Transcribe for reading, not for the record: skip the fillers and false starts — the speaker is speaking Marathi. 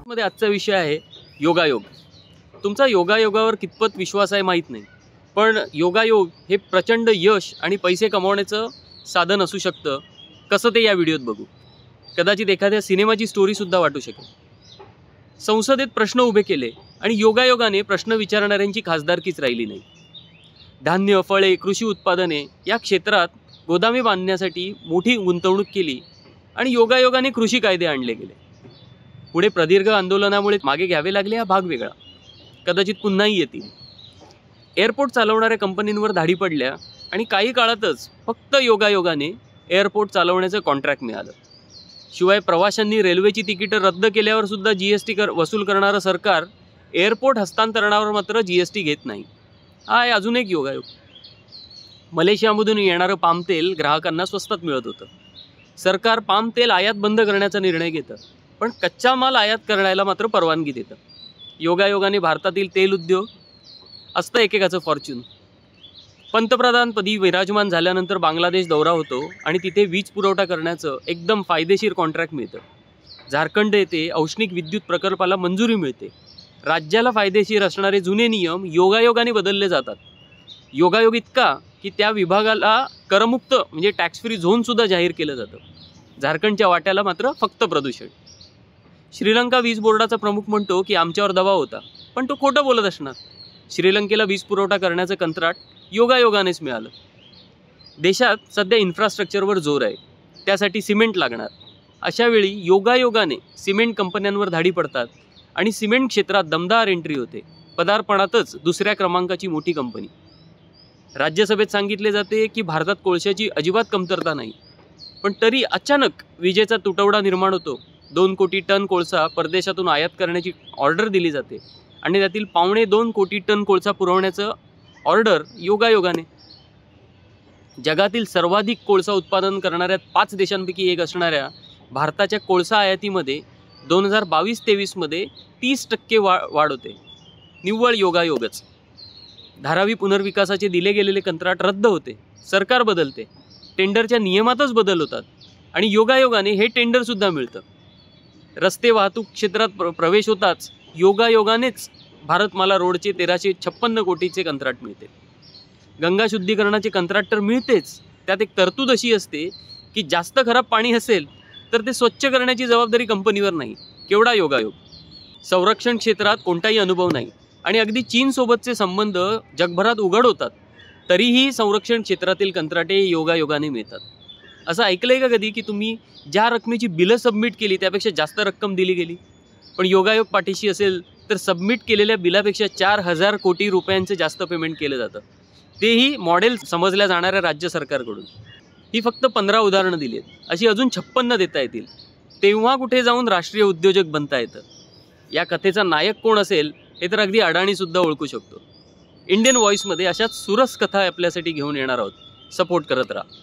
मध्ये आजचा विषय आहे योगायोग। तुमचा योगायोगावर कितपत विश्वास आहे माहीत नाही, पण योगायोग हे प्रचंड यश आणि पैसे कमवण्याचं साधन असू शकतं। कसं ते या व्हिडिओत बघू। कदाचित एखाद्या सिनेमाची स्टोरी सुद्धा वाटू शकेल। संसदेत प्रश्न उभे केले आणि योगायोगाने प्रश्न विचारणाऱ्यांची खासदारकीच राहिली नाही। धान्य, फळे, कृषी उत्पादने या क्षेत्रात गोदामे बांधण्यासाठी मोठी गुंतवणूक केली आणि योगायोगाने कृषी कायदे आणले गेले। पुढे प्रदीर्घ आंदोलनामुळे मागे घ्यावे लागले हा भाग वेगळा, कदाचित पुन्हाही येतील। एअरपोर्ट चालवणाऱ्या कंपनींवर धाडी पडल्या आणि काही काळातच फक्त योगायोगाने एअरपोर्ट चालवण्याचं कॉन्ट्रॅक्ट मिळालं। शिवाय प्रवाशांनी रेल्वेची तिकीटं रद्द केल्यावर सुद्धा जीएसटी वसूल करणारं सरकार एअरपोर्ट हस्तांतरणावर मात्र जीएसटी घेत नाही। हा आहे अजून एक योगायोग। मलेशियामधून येणारं पाम तेल ग्राहकांना स्वस्तात मिळत होतं। सरकार पाम तेल आयात बंद करण्याचा निर्णय घेतं, पण कच्चा माल आयात करायला मात्र परवानगी देतं। योगायोगाने भारतातील तेल उद्योग असतं एकेकाचं फॉर्च्यून। पंतप्रधानपदी विराजमान झाल्यानंतर बांगलादेश दौरा होतो आणि तिथे वीज पुरवठा करण्याचं एकदम फायदेशीर कॉन्ट्रॅक्ट मिळतं। झारखंड येथे औष्णिक विद्युत प्रकल्पाला मंजुरी मिळते। राज्याला फायदेशीर असणारे जुने नियम योगायोगाने बदलले जातात। योगायोग इतका की त्या विभागाला करमुक्त म्हणजे टॅक्स फ्री झोनसुद्धा जाहीर केलं जातं। झारखंडच्या वाट्याला मात्र फक्त प्रदूषण। श्रीलंका वीज बोर्डाचा प्रमुख म्हणतो की आमच्यावर दबाव होता, पण तो खोटं बोलत असणार। श्रीलंकेला वीज पुरवठा करण्याचं कंत्राट योगायोगानेच मिळालं। देशात सध्या इन्फ्रास्ट्रक्चरवर जोर आहे, त्यासाठी सिमेंट लागणार। अशा वेळी योगायोगाने सिमेंट कंपन्यांवर धाडी पडतात आणि सिमेंट क्षेत्रात दमदार एंट्री होते। पदार्पणातच दुसऱ्या क्रमांकाची मोठी कंपनी। राज्यसभेत सांगितले जाते की भारतात कोळशाची अजिबात कमतरता नाही, पण तरी अचानक विजेचा तुटवडा निर्माण होतो। 2 कोटी टन कोळसा परदेशातून आयात करण्याची ऑर्डर दिली जाते आणि त्यातील 2.25 कोटी टन कोळसा पुरवण्याचं ऑर्डर योगायोगाने। जगातील सर्वाधिक कोळसा उत्पादन करणाऱ्या 5 देशांपैकी एक असणाऱ्या भारताच्या कोळसा आयातीमध्ये 2022-23 मध्ये 30% वाढ होते। निव्वळ योगायोगच। धारावी पुनर्विकासाचे दिले गेलेले कंत्राट रद्द होते, सरकार बदलते, टेंडरच्या नियमातच बदल होतात आणि योगायोगाने हे टेंडरसुद्धा मिळतं। रस्ते वाहतूक क्षेत्रात प्रवेश होताच योगायोगानेच भारतमाला रोडचे 1356 कोटीचे कंत्राट मिळते। गंगा शुद्धीकरणाचे कंत्राट तर मिळतेच, त्यात एक तरतूद अशी असते की जास्त खराब पाणी असेल तर ते स्वच्छ करण्याची जबाबदारी कंपनीवर नाही। केवढा योगायोग। संरक्षण क्षेत्रात कोणताही अनुभव नाही आणि अगदी चीनसोबतचे संबंध जगभरात उघड होतात, तरीही संरक्षण क्षेत्रातील कंत्राटे योगायोगाने मिळतात। असं ऐकलंय का कधी की तुम्ही ज्या रकमेची बिलं सबमिट केली त्यापेक्षा जास्त रक्कम दिली गेली, पण योगायोग पाठीशी असेल तर सबमिट केलेल्या बिलापेक्षा 4000 कोटी रुपयांचं जास्त पेमेंट केलं जातं, तेही मॉडेल समजल्या जाणाऱ्या राज्य सरकारकडून। ही फक्त 15 उदाहरणं दिली आहेत, अशी अजून 56 देता येतील। तेव्हा कुठे जाऊन राष्ट्रीय उद्योजक बनता येतं। या कथेचा नायक कोण असेल हे तर अगदी अडाणीसुद्धा ओळखू शकतो। इंडियन व्हॉइसमध्ये अशाच सुरस कथा आपल्यासाठी घेऊन येणार आहोत। सपोर्ट करत राहा।